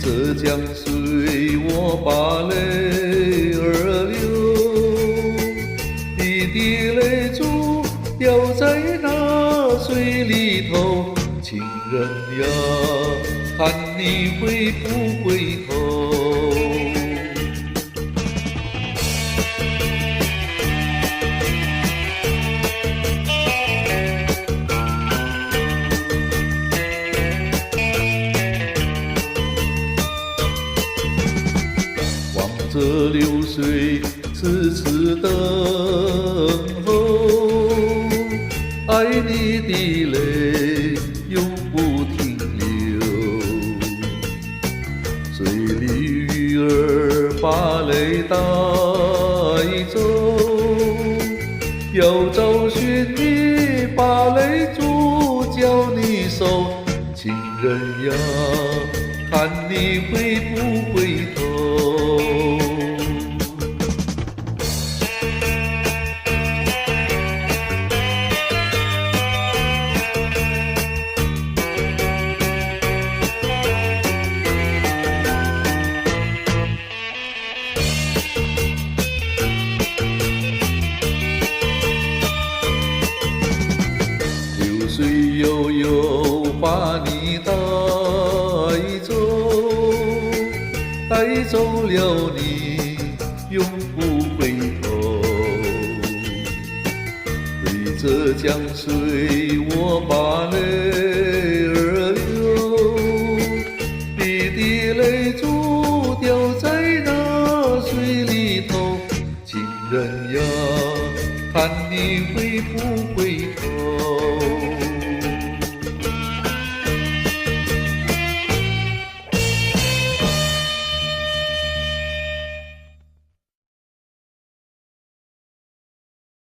着江水，我把泪儿流，滴滴泪珠掉在那水里头。情人呀，看你回不回头？望着流水，痴痴等候，爱你的泪永不停留。水里鱼儿把泪带走，要找寻你，把泪珠叫你收。情人呀，看你回不回头？流水悠悠把你带走，带走了你永不回头。对着江水，我把泪儿流，滴滴泪珠掉在那水里头。情人呀，看你回不回